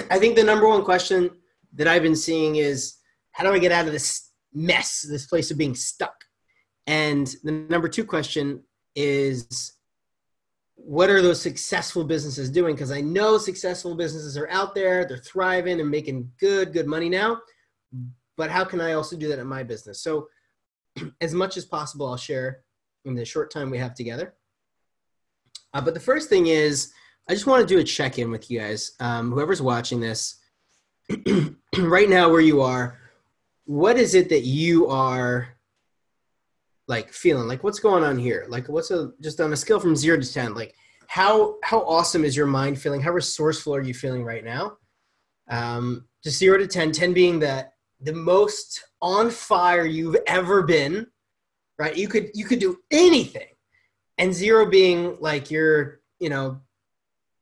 I think the number one question that I've been seeing is, how do I get out of this mess, this place of being stuck? And the number two question is, what are those successful businesses doing? Because I know successful businesses are out there, they're thriving and making good money now, but how can I also do that in my business? So as much as possible, I'll share in the short time we have together. But the first thing is, I just want to do a check-in with you guys. Whoever's watching this right now, where you are, what is it that you are like feeling? Like, what's going on here? Like, just on a scale from 0 to 10, like how awesome is your mind feeling? How resourceful are you feeling right now? Just 0 to 10, 10 being that the most on fire you've ever been, right? You could do anything. And 0 being like you're,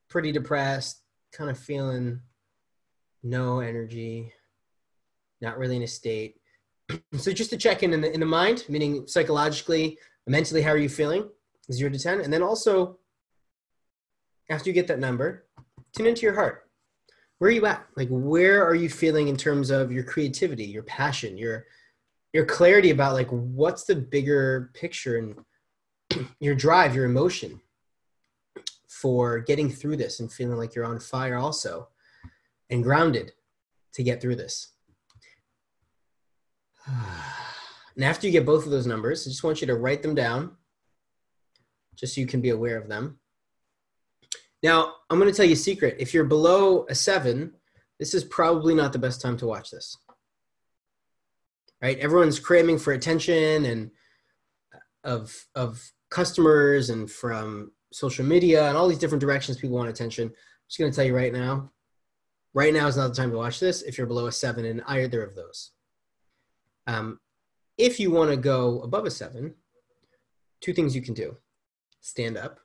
pretty depressed, kind of feeling no energy, not really in a state. So just to check in the mind, meaning psychologically, mentally, how are you feeling? 0 to 10. And then also, after you get that number, tune into your heart. Where are you at? Like, where are you feeling in terms of your creativity, your passion, your clarity about like, what's the bigger picture and your drive, your emotion for getting through this and feeling like you're on fire also and grounded to get through this. And after you get both of those numbers, I just want you to write them down just so you can be aware of them. Now, I'm going to tell you a secret. If you're below a 7, this is probably not the best time to watch this. Right? Everyone's craving for attention and of customers and from social media and all these different directions people want attention. I'm just going to tell you right now is not the time to watch this if you're below a 7 in either of those. If you want to go above a 7, 2 things you can do. Stand up,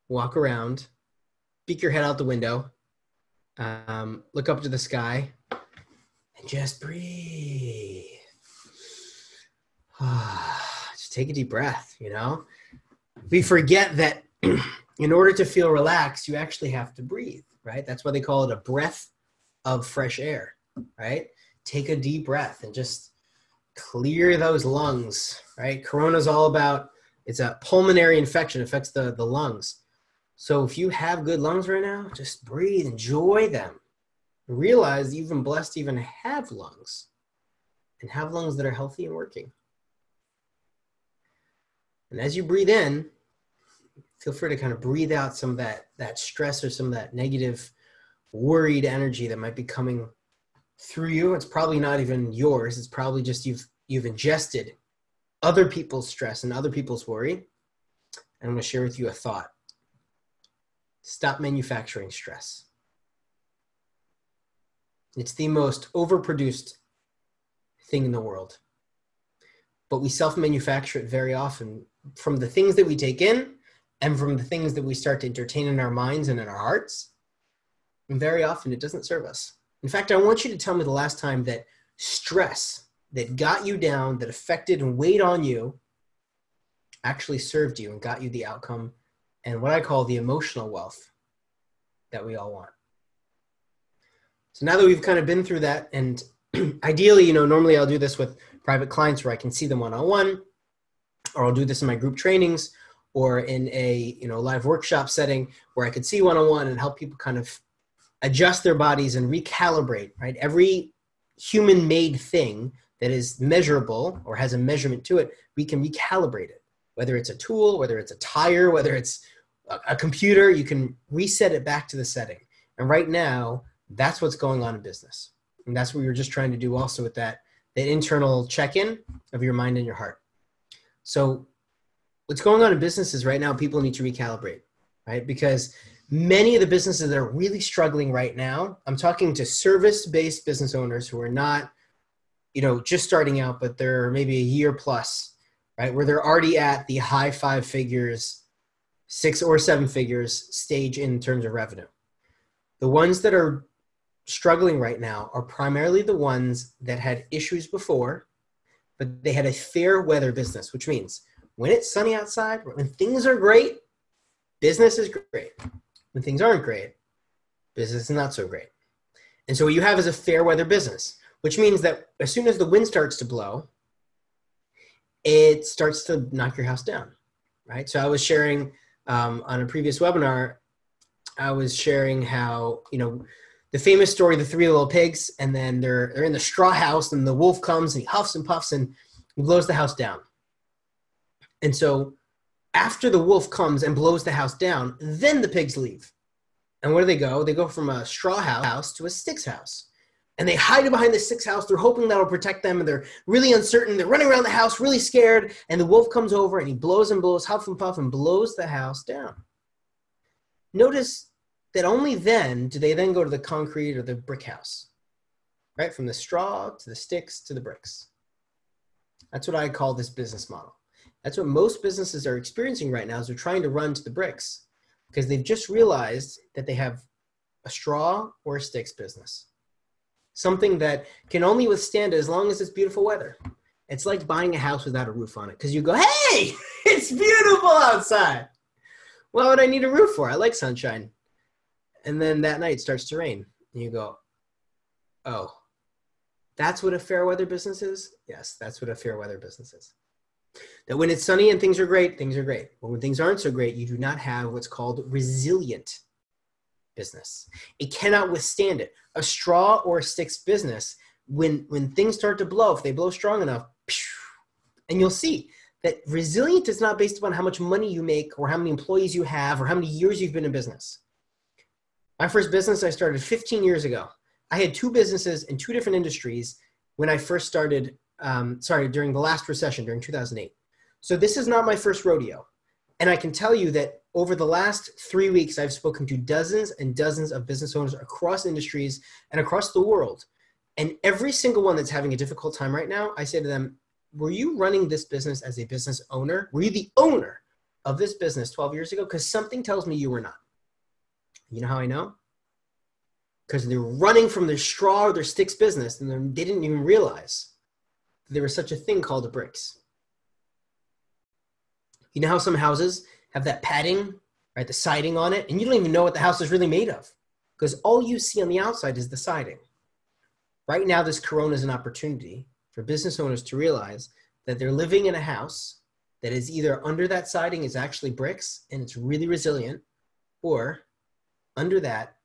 walk around, peek your head out the window, look up to the sky, and just breathe. Just take a deep breath, We forget that in order to feel relaxed, you actually have to breathe, right? That's why they call it a breath of fresh air, right? Take a deep breath and just clear those lungs, right? Corona's all about, it's a pulmonary infection, affects the lungs. So if you have good lungs right now, just breathe, enjoy them. Realize you've been blessed to even have lungs and have lungs that are healthy and working. And as you breathe in, feel free to kind of breathe out some of that stress or some of that negative, worried energy that might be coming through you. It's probably not even yours. It's probably just you've ingested other people's stress and other people's worry. And I'm going to share with you a thought. Stop manufacturing stress. It's the most overproduced thing in the world. But we self-manufacture it very often from the things that we take in and from the things that we start to entertain in our minds and in our hearts. And very often it doesn't serve us. In fact, I want you to tell me the last time that stress that got you down, that affected and weighed on you, actually served you and got you the outcome and what I call the emotional wealth that we all want. So now that we've kind of been through that, and ideally, normally I'll do this with private clients where I can see them one-on-one, or I'll do this in my group trainings or in a live workshop setting where I could see one-on-one and help people kind of adjust their bodies and recalibrate, right? Every human-made thing that is measurable or has a measurement to it, we can recalibrate it. Whether it's a tool, whether it's a tire, whether it's a computer, you can reset it back to the setting. And right now, that's what's going on in business. And that's what we were just trying to do also with that internal check-in of your mind and your heart. So what's going on in businesses right now, people need to recalibrate, right? Because many of the businesses that are really struggling right now, I'm talking to service-based business owners who are not, just starting out, but they're maybe a year plus, right? Where they're already at the high 5 figures, 6 or 7 figures stage in terms of revenue. The ones that are struggling right now are primarily the ones that had issues before, but they had a fair weather business, which means when it's sunny outside, when things are great, business is great. When things aren't great, business is not so great. And so what you have is a fair weather business, which means that as soon as the wind starts to blow, it starts to knock your house down, right? So I was sharing on a previous webinar, I was sharing how, the famous story, the three little pigs, and then they're in the straw house, and the wolf comes and he huffs and puffs and he blows the house down. And so after the wolf comes and blows the house down, then the pigs leave. And where do they go? They go from a straw house to a sticks house. And they hide behind the sticks house. They're hoping that'll protect them, and they're really uncertain. They're running around the house really scared, and the wolf comes over and he blows and blows, huff and puff, and blows the house down. Notice that only then do they then go to the concrete or the brick house, right? From the straw to the sticks to the bricks. That's what I call this business model. That's what most businesses are experiencing right now, is they're trying to run to the bricks because they've just realized that they have a straw or a sticks business. Something that can only withstand it as long as it's beautiful weather. It's like buying a house without a roof on it, because you go, hey, it's beautiful outside. What would I need a roof for? I like sunshine. And then that night it starts to rain. And you go, oh, that's what a fair weather business is? Yes, that's what a fair weather business is. That when it's sunny and things are great, things are great. But when things aren't so great, you do not have what's called resilient business. It cannot withstand it. A straw or a sticks business, when things start to blow, if they blow strong enough, and you'll see that resilient is not based upon how much money you make or how many employees you have or how many years you've been in business. My first business I started 15 years ago. I had two businesses in two different industries when I first started, during the last recession, during 2008. So this is not my first rodeo. And I can tell you that over the last 3 weeks, I've spoken to dozens and dozens of business owners across industries and across the world. And every single one that's having a difficult time right now, I say to them, were you running this business as a business owner? Were you the owner of this business 12 years ago? Because something tells me you were not. You know how I know? Because they're running from their straw or their sticks business, and they didn't even realize there was such a thing called the bricks. You know how some houses have that padding, right, the siding on it, and you don't even know what the house is really made of, because all you see on the outside is the siding. Right now, this corona is an opportunity for business owners to realize that they're living in a house that is either under that siding is actually bricks and it's really resilient, or under that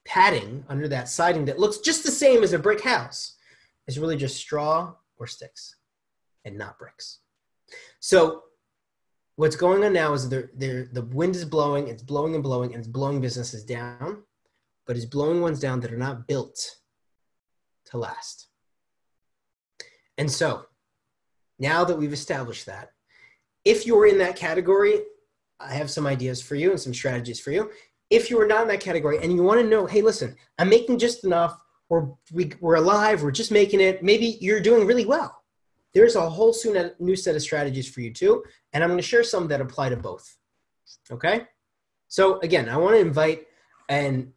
padding, under that siding that looks just the same as a brick house is really just straw or sticks and not bricks. So what's going on now is the wind is blowing, it's blowing and blowing, and it's blowing businesses down, but it's blowing ones down that are not built to last. And so now that we've established that, if you're in that category, I have some ideas for you and some strategies for you. If you are not in that category and you want to know, hey, listen, I'm making just enough, or we're alive, we're just making it, maybe you're doing really well. There's a whole new set of strategies for you too, and I'm going to share some that apply to both. Okay? So again, I want to invite an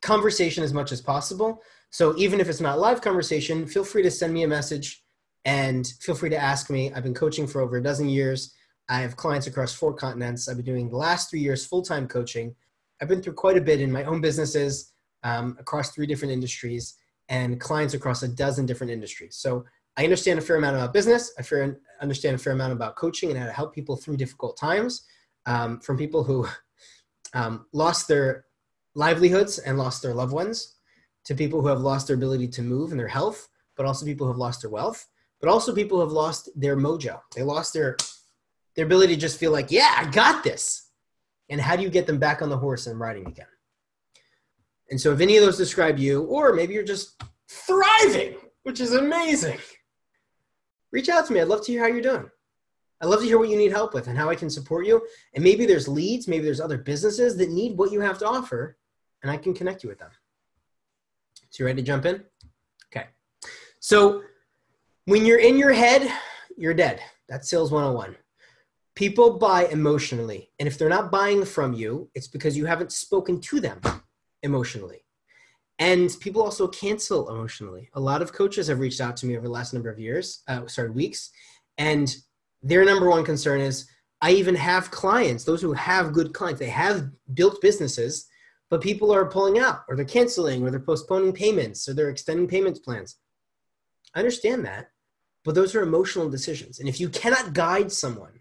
conversation as much as possible. So even if it's not live conversation, feel free to send me a message and feel free to ask me. I've been coaching for over a dozen years. I have clients across 4 continents. I've been doing the last 3 years full-time coaching. I've been through quite a bit in my own businesses across 3 different industries and clients across a dozen different industries. So I understand a fair amount about business. I understand a fair amount about coaching and how to help people through difficult times, from people who lost their livelihoods and lost their loved ones, to people who have lost their ability to move and their health, but also people who have lost their wealth, but also people who have lost their mojo. They lost their ability to just feel like, yeah, I got this. And how do you get them back on the horse and riding again? And so if any of those describe you, or maybe you're just thriving, which is amazing, reach out to me. I'd love to hear how you're doing. I'd love to hear what you need help with and how I can support you. And maybe there's leads, maybe there's other businesses that need what you have to offer, and I can connect you with them. So you ready to jump in? Okay. So when you're in your head, you're dead. That's sales 101. People buy emotionally. And if they're not buying from you, it's because you haven't spoken to them emotionally. And people also cancel emotionally. A lot of coaches have reached out to me over the last number of weeks. And their number one concern is, I even have clients, those who have good clients, they have built businesses but people are pulling out, or they're canceling, or they're postponing payments, or they're extending payments plans. I understand that, but those are emotional decisions. And if you cannot guide someone,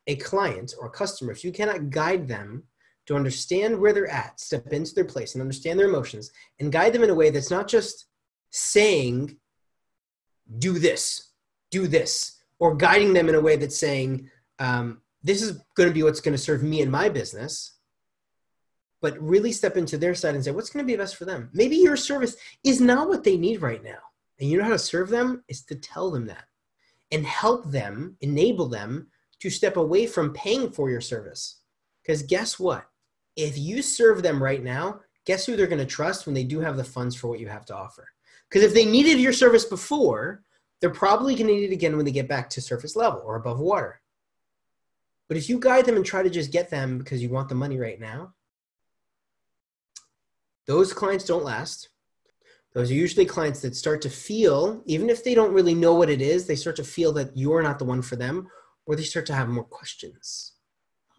a client or a customer, if you cannot guide them to understand where they're at, step into their place and understand their emotions, and guide them in a way that's not just saying, do this, or guiding them in a way that's saying, this is going to be what's going to serve me and my business, but really step into their side and say, what's going to be best for them? Maybe your service is not what they need right now. And you know how to serve them is to tell them that and help them, enable them to step away from paying for your service. Because guess what? If you serve them right now, guess who they're going to trust when they do have the funds for what you have to offer? Because if they needed your service before, they're probably going to need it again when they get back to surface level or above water. But if you guide them and try to just get them because you want the money right now, those clients don't last. Those are usually clients that start to feel, even if they don't really know what it is, they start to feel that you're not the one for them, or they start to have more questions.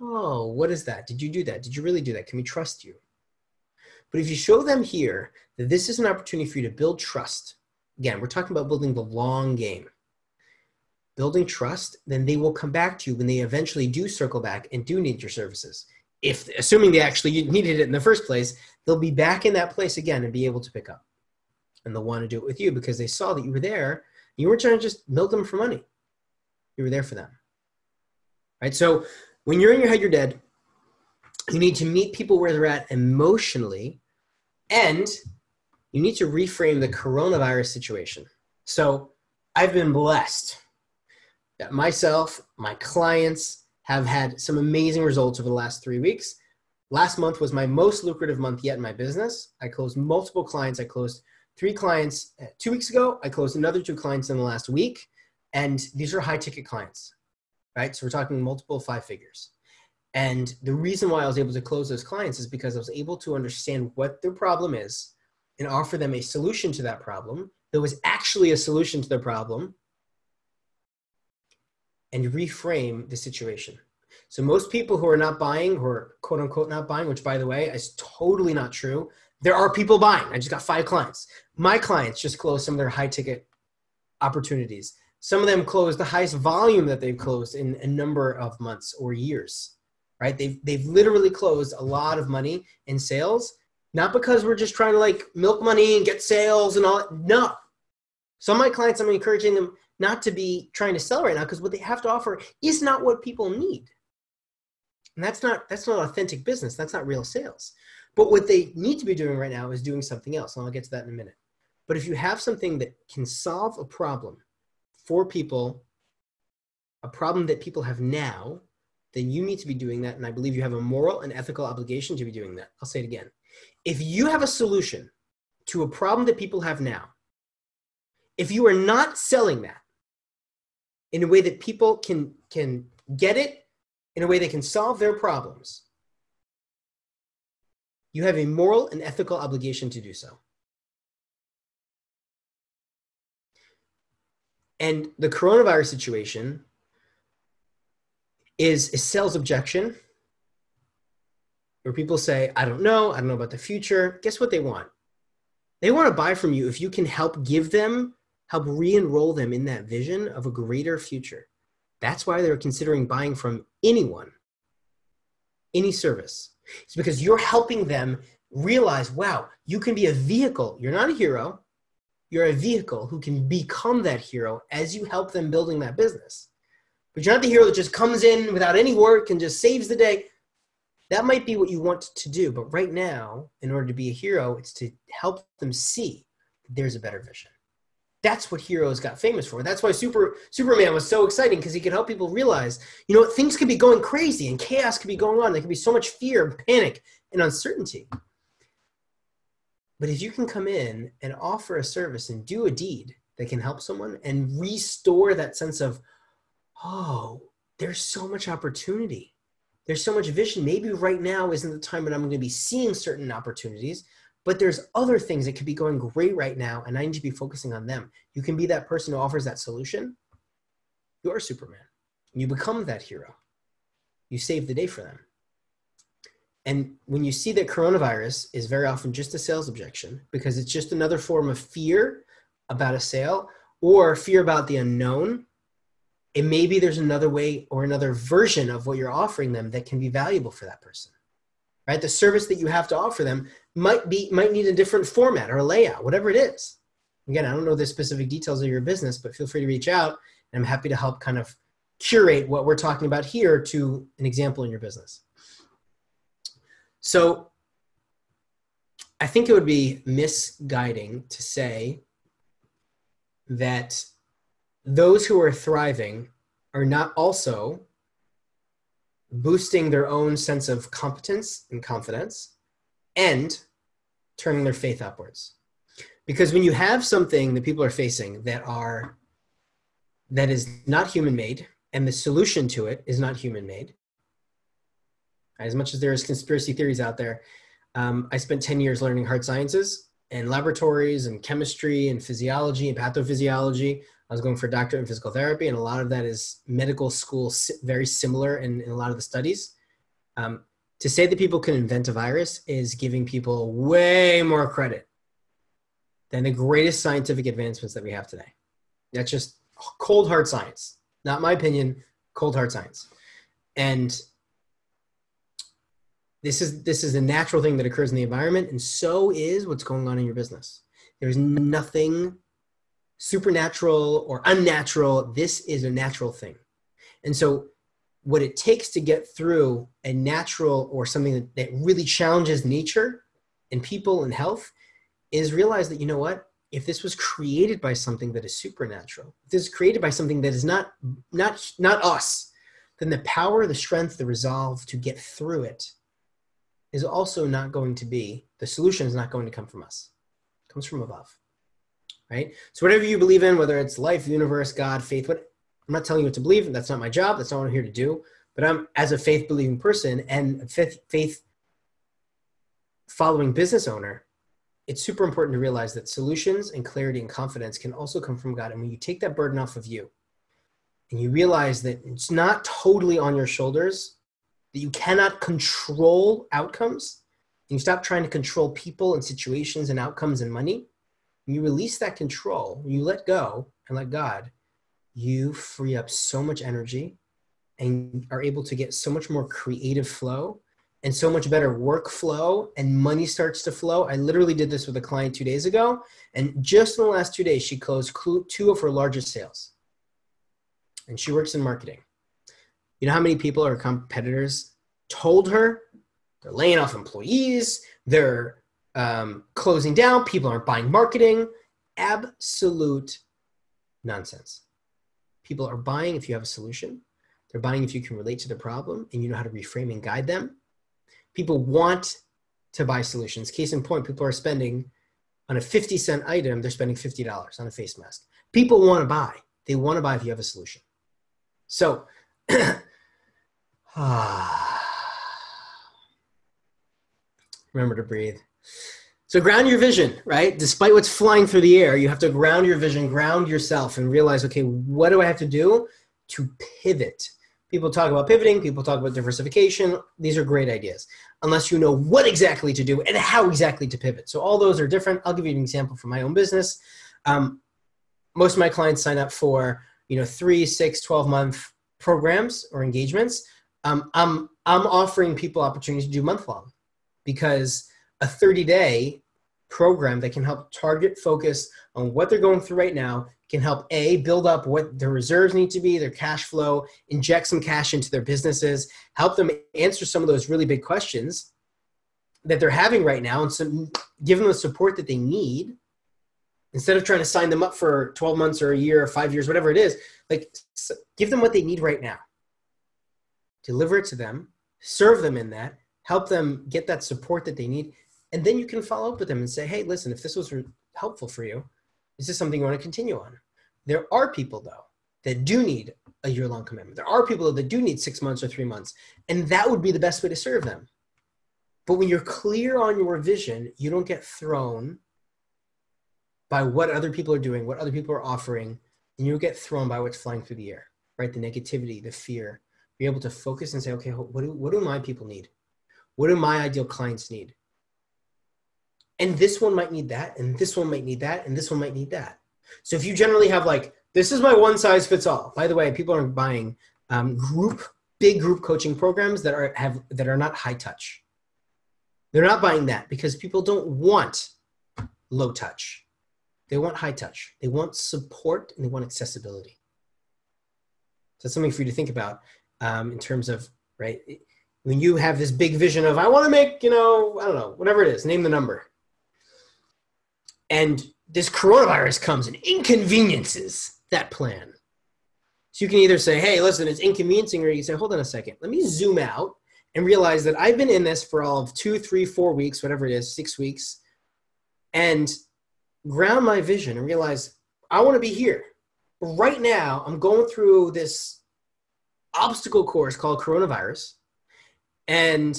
Oh, what is that? Did you do that? Did you really do that? Can we trust you? But if you show them here that this is an opportunity for you to build trust, again, we're talking about building the long game. Building trust, then they will come back to you when they eventually do circle back and do need your services. If, assuming they actually needed it in the first place, they'll be back in that place again and be able to pick up. And they'll want to do it with you because they saw that you were there. You weren't trying to just milk them for money. You were there for them. Right? So when you're in your head, you're dead. You need to meet people where they're at emotionally, and you need to reframe the coronavirus situation. So I've been blessed that myself, my clients have had some amazing results over the last 3 weeks. Last month was my most lucrative month yet in my business. I closed multiple clients. I closed 3 clients 2 weeks ago. I closed another 2 clients in the last week. And these are high ticket clients, right? So we're talking multiple 5 figures. And the reason why I was able to close those clients is because I was able to understand what their problem is and offer them a solution to that problem. There was actually a solution to their problem, and reframe the situation. So most people who are not buying, who are quote unquote not buying, which by the way is totally not true. There are people buying. I just got 5 clients. My clients just closed some of their high ticket opportunities. Some of them closed the highest volume that they've closed in a number of months or years, right? They've literally closed a lot of money in sales, not because we're just trying to like milk money and get sales and all that. No. Some of my clients, I'm encouraging them not to be trying to sell right now because what they have to offer is not what people need. And that's not authentic business. That's not real sales. But what they need to be doing right now is doing something else. And I'll get to that in a minute. But if you have something that can solve a problem for people, a problem that people have now, then you need to be doing that. And I believe you have a moral and ethical obligation to be doing that. I'll say it again. If you have a solution to a problem that people have now, if you are not selling that in a way that people can get it, in a way they can solve their problems, you have a moral and ethical obligation to do so. And the coronavirus situation is a sales objection where people say, I don't know about the future. Guess what they want? They want to buy from you if you can help give them, help re-enroll them in that vision of a greater future. That's why they're considering buying from anyone, any service. It's because you're helping them realize, wow, you can be a vehicle. You're not a hero. You're a vehicle who can become that hero as you help them building that business. But you're not the hero that just comes in without any work and just saves the day. That might be what you want to do. But right now, in order to be a hero, it's to help them see that there's a better vision. That's what heroes got famous for. That's why Superman was so exciting, because he could help people realize, things could be going crazy and chaos could be going on. There could be so much fear and panic and uncertainty. But if you can come in and offer a service and do a deed that can help someone and restore that sense of, oh, there's so much opportunity. There's so much vision. Maybe right now isn't the time when I'm going to be seeing certain opportunities, but there's other things that could be going great right now, and I need to be focusing on them. You can be that person who offers that solution. You're Superman. You become that hero. You save the day for them. And when you see that coronavirus is very often just a sales objection because it's just another form of fear about a sale or fear about the unknown, and maybe there's another way or another version of what you're offering them that can be valuable for that person, right? The service that you have to offer them might need a different format or a layout, whatever it is. Again, I don't know the specific details of your business, but feel free to reach out, and I'm happy to help kind of curate what we're talking about here to an example in your business. So I think it would be misguiding to say that those who are thriving are not also boosting their own sense of competence and confidence and turning their faith upwards. Because when you have something that people are facing that is not human-made, and the solution to it is not human-made, as much as there is conspiracy theories out there, I spent 10 years learning hard sciences and laboratories and chemistry and physiology and pathophysiology. I was going for a doctorate in physical therapy, and a lot of that is medical school, very similar in a lot of the studies. To say that people can invent a virus is giving people way more credit than the greatest scientific advancements that we have today. That's just cold, hard science. Not my opinion, cold, hard science. And this is a natural thing that occurs in the environment, and so is what's going on in your business. There's nothing supernatural or unnatural. This is a natural thing. And so what it takes to get through a natural or something that really challenges nature and people and health is realize that, you know what, if this was created by something that is supernatural, if this is created by something that is not us, then the power, the strength, the resolve to get through it is also not going to be, the solution is not going to come from us. It comes from above, right? So whatever you believe in, whether it's life, universe, God, faith, I'm not telling you what to believe. That's not my job. That's not what I'm here to do. But I'm, as a faith-believing person and a faith-following business owner, it's super important to realize that solutions and clarity and confidence can also come from God. And when you take that burden off of you and you realize that it's not totally on your shoulders, that you cannot control outcomes, and you stop trying to control people and situations and outcomes and money, when you release that control, when you let go and let God, you free up so much energy and are able to get so much more creative flow and so much better workflow, and money starts to flow. I literally did this with a client 2 days ago, and just in the last 2 days, she closed 2 of her largest sales. And she works in marketing. You know how many people or competitors told her they're laying off employees, they're closing down, people aren't buying marketing? Absolute nonsense. People are buying if you have a solution. They're buying if you can relate to the problem and you know how to reframe and guide them. People want to buy solutions. Case in point, people are spending on a 50-cent item, they're spending $50 on a face mask. People want to buy. They want to buy if you have a solution. So, remember to breathe. So ground your vision, right? Despite what's flying through the air, you have to ground your vision, ground yourself, and realize, okay, what do I have to do to pivot? People talk about pivoting. People talk about diversification. These are great ideas, unless you know what exactly to do and how exactly to pivot. So all those are different. I'll give you an example from my own business. Most of my clients sign up for 3, 6, 12-month programs or engagements. I'm offering people opportunities to do month-long, because a 30-day program that can help target focus on what they're going through right now can help build up what their reserves need to be, their cash flow, inject some cash into their businesses, help them answer some of those really big questions that they're having right now, and so give them the support that they need instead of trying to sign them up for 12 months or a year or 5 years, whatever it is. Like, give them what they need right now, deliver it to them, serve them in that, help them get that support that they need. And then you can follow up with them and say, hey, listen, if this was helpful for you, is this something you want to continue on? There are people, though, that do need a year-long commitment. There are people that do need 6 months or 3 months, and that would be the best way to serve them. But when you're clear on your vision, you don't get thrown by what other people are doing, what other people are offering, and you don't get thrown by what's flying through the air, right? The negativity, the fear. You're able to focus and say, okay, what do my people need? What do my ideal clients need? And this one might need that, and this one might need that, and this one might need that. So if you generally have like, this is my one size fits all. By the way, people are buying big group coaching programs that are not high touch. They're not buying that because people don't want low touch. They want high touch. They want support and they want accessibility. So that's something for you to think about in terms of, right? When you have this big vision of, I want to make, I don't know, whatever it is, name the number. And this coronavirus comes and inconveniences that plan. So you can either say, hey, listen, it's inconveniencing, or you can say, hold on a second. Let me zoom out and realize that I've been in this for all of 2, 3, 4 weeks, whatever it is, 6 weeks, and ground my vision and realize I want to be here. But right now, I'm going through this obstacle course called coronavirus, and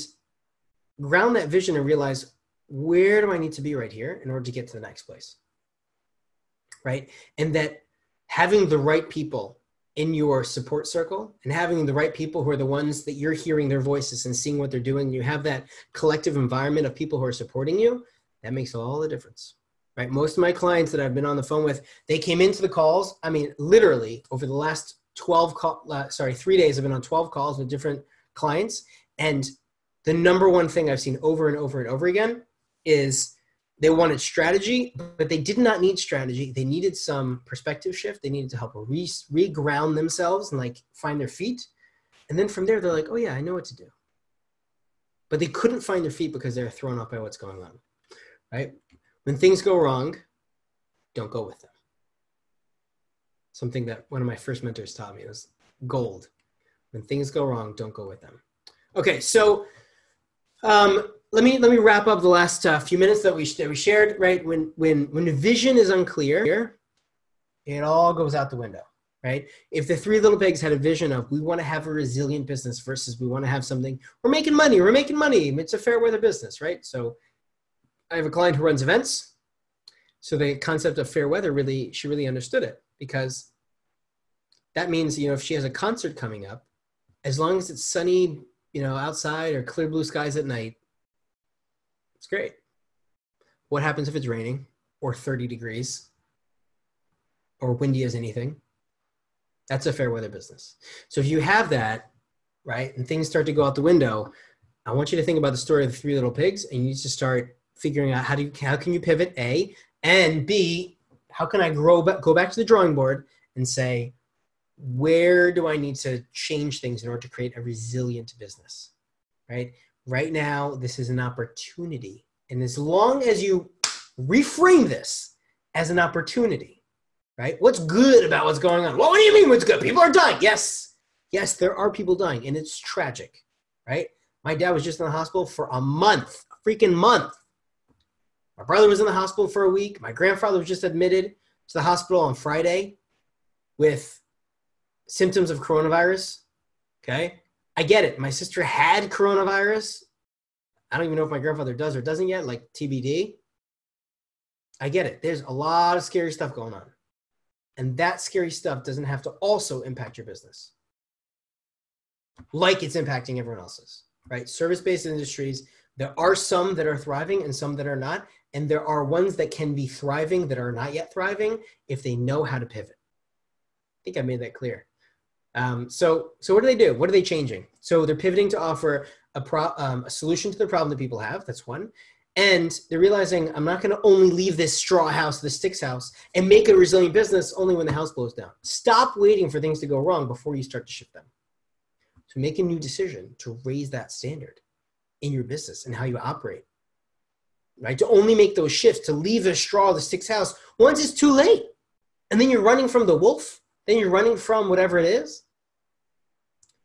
ground that vision and realize, where do I need to be right here in order to get to the next place, right? And that having the right people in your support circle and having the right people who are the ones that you're hearing their voices and seeing what they're doing, you have that collective environment of people who are supporting you, that makes all the difference, right? Most of my clients that I've been on the phone with, they came into the calls. I mean, literally over the last 3 days, I've been on 12 calls with different clients. And the number one thing I've seen over and over and over again is they wanted strategy, but they did not need strategy. They needed some perspective shift. They needed to help reground themselves and like find their feet. And then from there, they're like, oh yeah, I know what to do. But they couldn't find their feet because they're thrown off by what's going on, right? When things go wrong, don't go with them. Something that one of my first mentors taught me was gold. When things go wrong, don't go with them. Okay, so let me wrap up the last few minutes that we shared. Right, when the vision is unclear, it all goes out the window. Right? If the three little pigs had a vision of, we want to have a resilient business versus we want to have something, we're making money. It's a fair weather business, right? So I have a client who runs events. So the concept of fair weather, she really understood it, because that means, if she has a concert coming up, as long as it's sunny, outside, or clear blue skies at night, it's great. What happens if it's raining or 30 degrees or windy as anything? That's a fair weather business. So if you have that, right, and things start to go out the window, I want you to think about the story of the three little pigs, and you need to start figuring out how can you pivot, A, and B, how can I go back to the drawing board and say, where do I need to change things in order to create a resilient business, right? Right now, this is an opportunity. And as long as you reframe this as an opportunity, right? What's good about what's going on? Well, what do you mean what's good? People are dying. Yes, there are people dying, and it's tragic, right? My dad was just in the hospital for a freaking month. My brother was in the hospital for a week. My grandfather was just admitted to the hospital on Friday with symptoms of coronavirus. Okay. I get it. My sister had coronavirus. I don't even know if my grandfather does or doesn't yet, like TBD. I get it. There's a lot of scary stuff going on. And that scary stuff doesn't have to also impact your business like it's impacting everyone else's, right? Service-based industries, there are some that are thriving and some that are not. And there are ones that can be thriving that are not yet thriving if they know how to pivot. I think I made that clear. So what do they do? What are they changing? So they're pivoting to offer a solution to the problem that people have. That's one. And they're realizing, I'm not going to only leave this straw house, this sticks house, and make a resilient business only when the house blows down. Stop waiting for things to go wrong before you start to shift them. So make a new decision to raise that standard in your business and how you operate, right? To only make those shifts, to leave the straw, the sticks house, once it's too late. And then you're running from the wolf. Then you're running from whatever it is.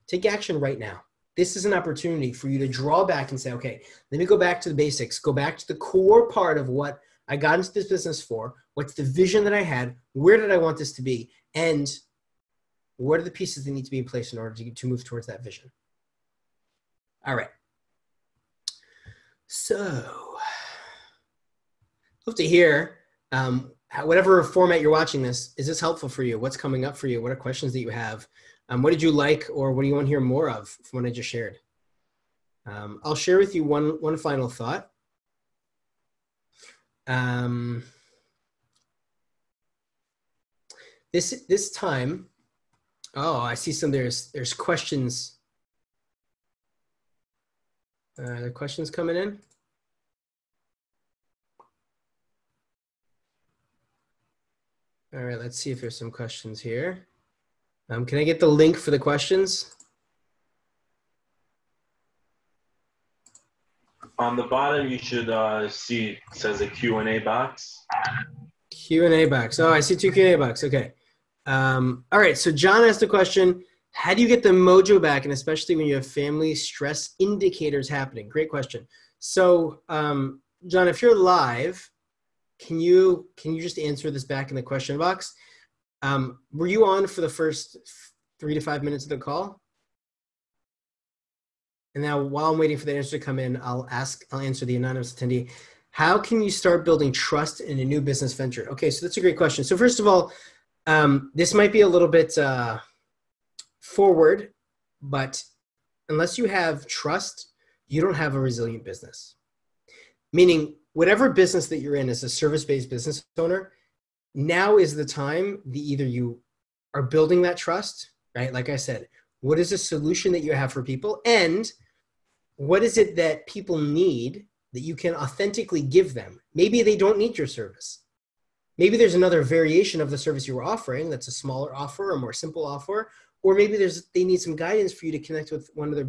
Take action right now. This is an opportunity for you to draw back and say, okay, let me go back to the basics, go back to the core part of what I got into this business for, what's the vision that I had, where did I want this to be, and what are the pieces that need to be in place in order to move towards that vision. All right. So, love to hear whatever format you're watching this, is this helpful for you? What's coming up for you? What are questions that you have? What did you like, or what do you want to hear more of from what I just shared? I'll share with you one final thought. This time, I see there's questions. Are there questions coming in? All right, let's see if there's some questions here. Can I get the link for the questions? On the bottom, you should see it says a Q&A box. Q&A box. Oh, I see 2 Q&A box. Okay. All right. So John asked a question. How do you get the mojo back, and especially when you have family stress indicators happening? Great question. So, John, if you're live, can you just answer this back in the question box? Were you on for the first 3 to 5 minutes of the call? And now, while I'm waiting for the answer to come in, I'll answer the anonymous attendee. How can you start building trust in a new business venture? Okay, so that's a great question. So first of all, this might be a little bit forward, but unless you have trust, you don't have a resilient business. Meaning, whatever business that you're in as a service-based business owner, now is the time that either you are building that trust, right? Like I said, what is a solution that you have for people? And what is it that people need that you can authentically give them? Maybe they don't need your service. Maybe there's another variation of the service you were offering that's a smaller offer, a more simple offer, or maybe they need some guidance for you to connect with one of your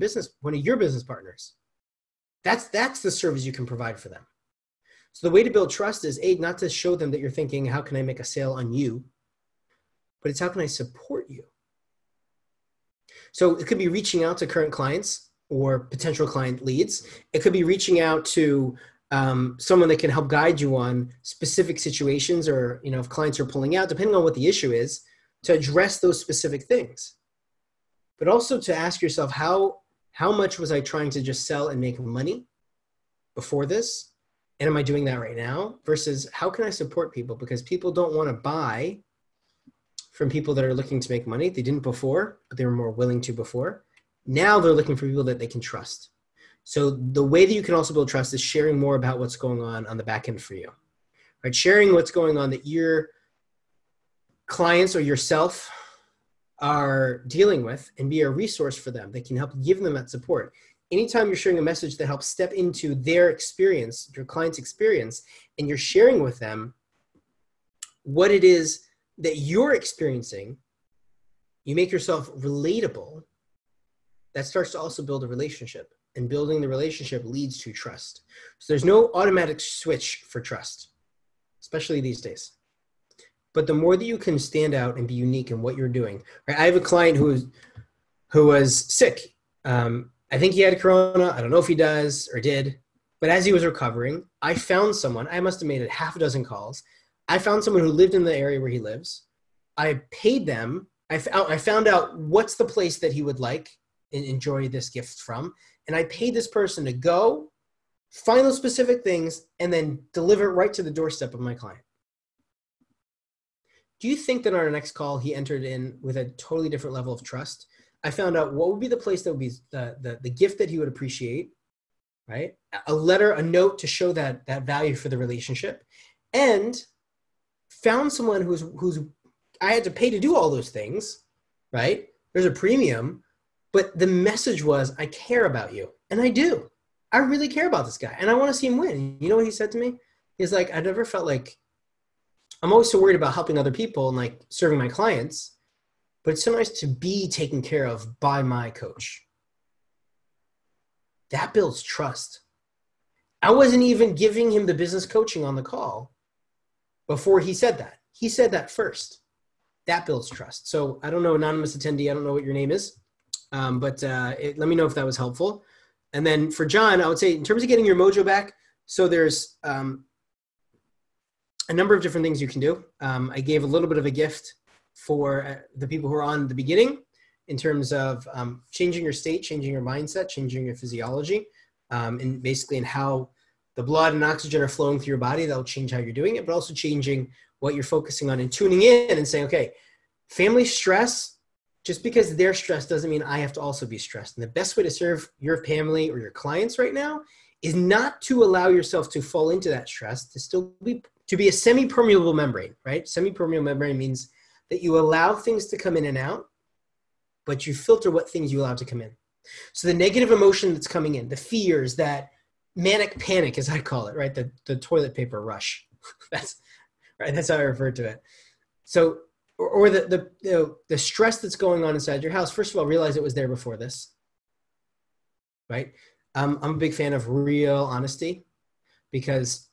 business partners. That's the service you can provide for them. So the way to build trust is, not to show them that you're thinking, how can I make a sale on you? But it's how can I support you? So it could be reaching out to current clients or potential client leads. It could be reaching out to someone that can help guide you on specific situations, or if clients are pulling out, depending on what the issue is, to address those specific things. But also to ask yourself, how much was I trying to just sell and make money before this? And am I doing that right now? Versus how can I support people? Because people don't want to buy from people that are looking to make money. They didn't before, but they were more willing to before. Now they're looking for people that they can trust. So the way that you can also build trust is sharing more about what's going on the back end for you, right? Sharing what's going on that your clients or yourself are dealing with, and be a resource for them that can help give them that support. Anytime you're sharing a message that helps step into their experience, your client's experience, and you're sharing with them what it is that you're experiencing, you make yourself relatable. That starts to also build a relationship, and building the relationship leads to trust. So there's no automatic switch for trust, especially these days. But the more that you can stand out and be unique in what you're doing, right? I have a client who was sick. I think he had corona. I don't know if he does or did, but as he was recovering, I found someone. I must have made 6 calls. I found someone who lived in the area where he lives. I paid them. I found out what's the place that he would like and enjoy this gift from. And I paid this person to go find those specific things and then deliver it right to the doorstep of my client. Do you think that on our next call, he entered in with a totally different level of trust? I found out what would be the place that would be the gift that he would appreciate, right? A letter, a note to show that value for the relationship, and found someone who's I had to pay to do all those things, right? There's a premium, but the message was, I care about you. And I do. I really care about this guy, and I want to see him win. You know what he said to me? He's like, I never felt like, I'm always so worried about helping other people and like serving my clients, but it's so nice to be taken care of by my coach. That builds trust. I wasn't even giving him the business coaching on the call before he said that. He said that first. That builds trust. So I don't know, anonymous attendee, I don't know what your name is, but let me know if that was helpful. And then for John, I would say in terms of getting your mojo back, so there's a number of different things you can do. I gave a little bit of a gift for the people who are on the beginning in terms of changing your state, changing your mindset, changing your physiology, and basically in how the blood and oxygen are flowing through your body. That'll change how you're doing it, but also changing what you're focusing on and tuning in and saying, okay, family stress just because they're stressed doesn't mean I have to also be stressed. And the best way to serve your family or your clients right now is not to allow yourself to fall into that stress, to be a semi-permeable membrane, right? Semi-permeable membrane means that you allow things to come in and out, but you filter what things you allow to come in. So the negative emotion that's coming in, the fears, that manic panic, as I call it, right? The toilet paper rush. That's how I refer to it. So, or the stress that's going on inside your house. First of all, realize it was there before this, right? I'm a big fan of real honesty, because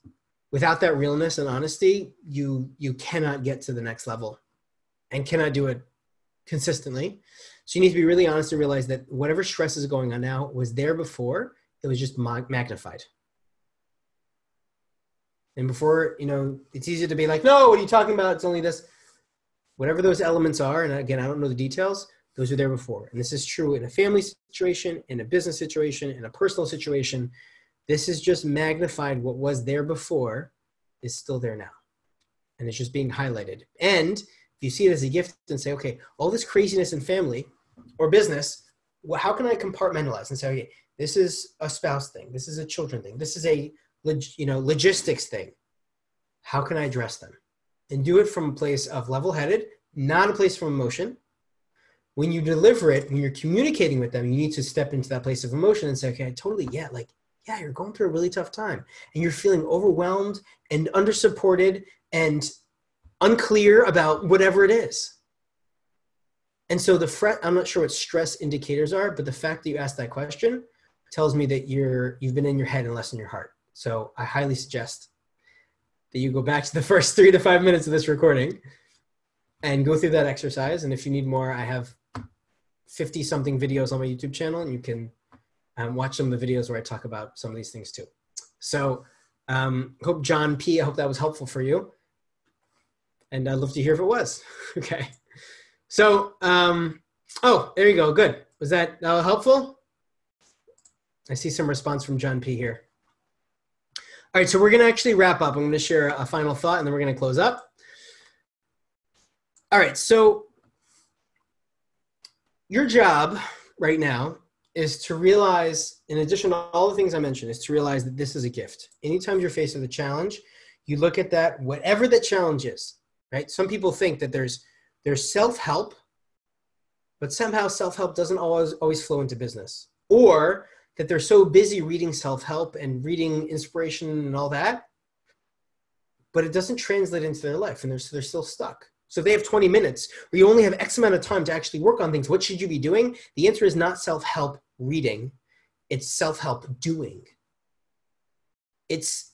without that realness and honesty, you cannot get to the next level and cannot do it consistently. So you need to be really honest and realize that whatever stress is going on now was there before. It was just magnified. And before, it's easy to be like, no, what are you talking about? It's only this. Whatever those elements are, and again, I don't know the details, those are there before. And this is true in a family situation, in a business situation, in a personal situation. This is just magnified. What was there before is still there now. And it's just being highlighted. And if you see it as a gift and say, okay, all this craziness in family or business, how can I compartmentalize and say, okay, this is a spouse thing. This is a children thing. This is a logistics thing. How can I address them? And do it from a place of level-headed, not a place from emotion. When you deliver it, when you're communicating with them, you need to step into that place of emotion and say, okay, totally, yeah, you're going through a really tough time. And you're feeling overwhelmed and under-supported and unclear about whatever it is. And so I'm not sure what stress indicators are, but the fact that you asked that question tells me that you've been in your head and less in your heart. So I highly suggest that you go back to the first 3 to 5 minutes of this recording and go through that exercise. And if you need more, I have 50 something videos on my YouTube channel, and you can watch some of the videos where I talk about some of these things too. So hope John P, I hope that was helpful for you. And I'd love to hear if it was. Okay. So, there you go. Good. Was that helpful? I see some response from John P here. All right, so we're going to actually wrap up. I'm going to share a final thought, and then we're going to close up. All right, so your job right now is to realize, in addition to all the things I mentioned, is to realize that this is a gift. Anytime you're faced with a challenge, you look at that, whatever that challenge is, right? Some people think that there's self-help, but somehow self-help doesn't always flow into business. Or that they're so busy reading self-help and reading inspiration and all that, but it doesn't translate into their life, and they're still stuck. So if they have 20 minutes, or you only have X amount of time to actually work on things, what should you be doing? The answer is not self-help reading, it's self-help doing. It's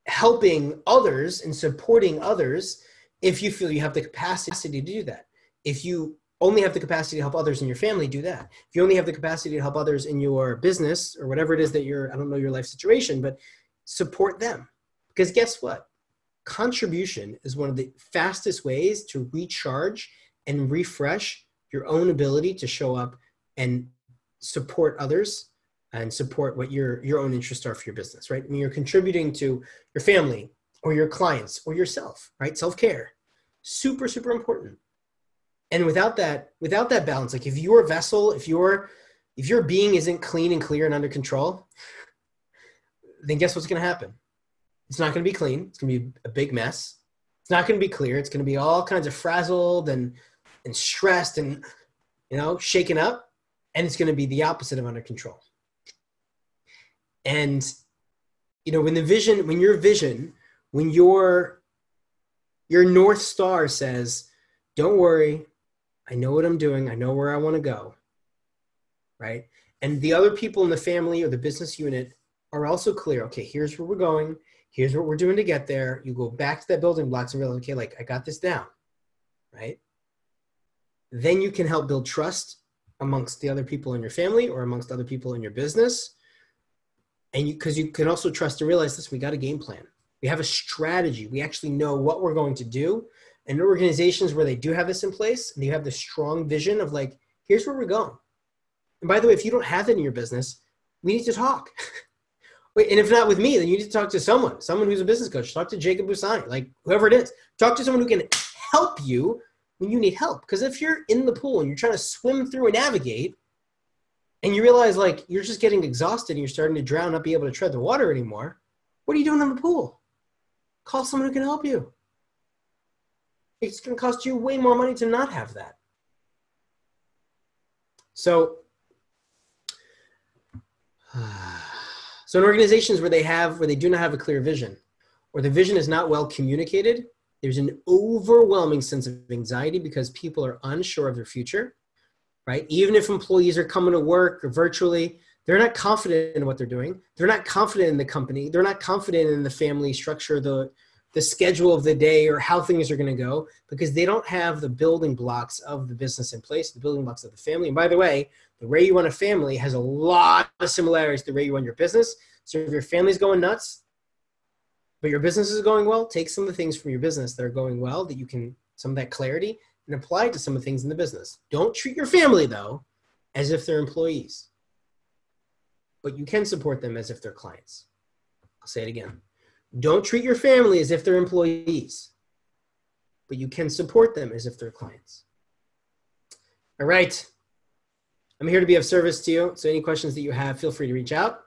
helping others and supporting others if you feel you have the capacity to do that. If you only have the capacity to help others in your family, do that. If you only have the capacity to help others in your business or whatever it is that I don't know your life situation, but support them. Because guess what? Contribution is one of the fastest ways to recharge and refresh your own ability to show up and support others and support what your own interests are for your business, right? I mean, you're contributing to your family or your clients or yourself, right? Self-care, super, super important. And without that balance, like if your vessel, if your being isn't clean and clear and under control, then guess what's going to happen? It's not going to be clean. It's going to be a big mess. It's not going to be clear. It's going to be all kinds of frazzled and stressed and, shaken up. And it's going to be the opposite of under control. And, when your North Star says, don't worry, I know what I'm doing. I know where I want to go, right? And the other people in the family or the business unit are also clear. Okay, here's where we're going. Here's what we're doing to get there. You go back to that building blocks and realize, okay, I got this down, right? Then you can help build trust amongst the other people in your family or amongst other people in your business. And because you can also trust and realize this, we got a game plan. We have a strategy. We actually know what we're going to do. And organizations where they do have this in place and you have the strong vision of here's where we're going. And by the way, if you don't have that in your business, we need to talk. And if not with me, then you need to talk to someone who's a business coach. Talk to Jacob Busani, whoever it is. Talk to someone who can help you when you need help. Because if you're in the pool and you're trying to swim through and navigate, and you realize like you're just getting exhausted and you're starting to drown, not be able to tread the water anymore, what are you doing in the pool? Call someone who can help you. It's going to cost you way more money to not have that. So in organizations where they do not have a clear vision, or the vision is not well communicated, there's an overwhelming sense of anxiety because people are unsure of their future, right? Even if employees are coming to work or virtually, they're not confident in what they're doing. They're not confident in the company. They're not confident in the family structure, the schedule of the day, or how things are going to go, because they don't have the building blocks of the business in place, the building blocks of the family. And by the way, the way you run a family has a lot of similarities to the way you run your business. So if your family's going nuts, but your business is going well, take some of the things from your business that are going well, that you can, some of that clarity, and apply it to some of the things in the business. Don't treat your family, though, as if they're employees. But you can support them as if they're clients. I'll say it again. Don't treat your family as if they're employees, but you can support them as if they're clients. All right. I'm here to be of service to you. So any questions that you have, feel free to reach out.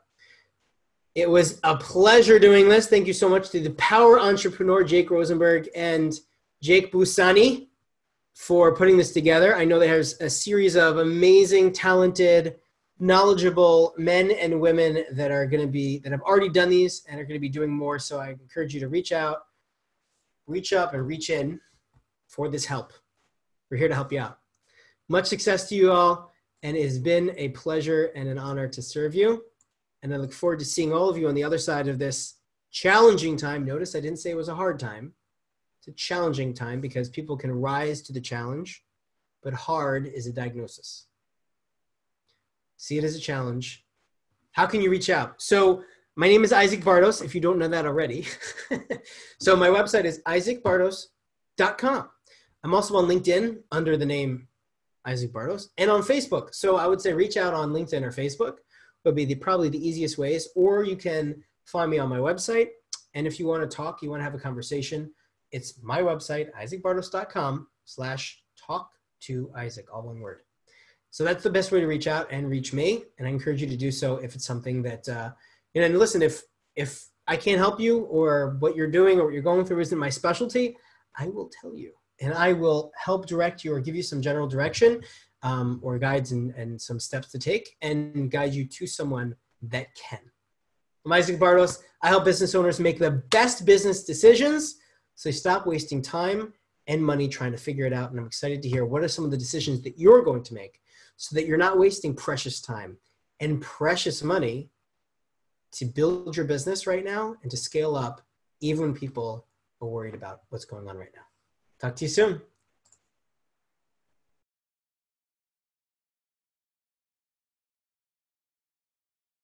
It was a pleasure doing this. Thank you so much to the power entrepreneur, Jake Rosenberg, and Jake Busani for putting this together. I know there's a series of amazing, talented, knowledgeable men and women that have already done these and are going to be doing more. So I encourage you to reach out, reach up, and reach in for this help. We're here to help you out. Much success to you all. And it has been a pleasure and an honor to serve you. And I look forward to seeing all of you on the other side of this challenging time. Notice I didn't say it was a hard time. It's a challenging time because people can rise to the challenge, but hard is a diagnosis. See it as a challenge. How can you reach out? So my name is Isaac Bardos, if you don't know that already. So my website is isaacbardos.com. I'm also on LinkedIn under the name Isaac Bardos, and on Facebook. So I would say reach out on LinkedIn or Facebook would be probably the easiest ways, or you can find me on my website. And if you want to talk, you want to have a conversation, it's my website, isaacbardos.com/talk-to-Isaac, all one word. So that's the best way to reach out and reach me. And I encourage you to do so if it's something that, and listen, if I can't help you or what you're doing or what you're going through isn't my specialty, I will tell you and I will help direct you or give you some general direction or guides and some steps to take and guide you to someone that can. I'm Isaac Bardos. I help business owners make the best business decisions so they stop wasting time and money trying to figure it out. And I'm excited to hear what are some of the decisions that you're going to make so that you're not wasting precious time and precious money to build your business right now and to scale up even when people are worried about what's going on right now. Talk to you soon.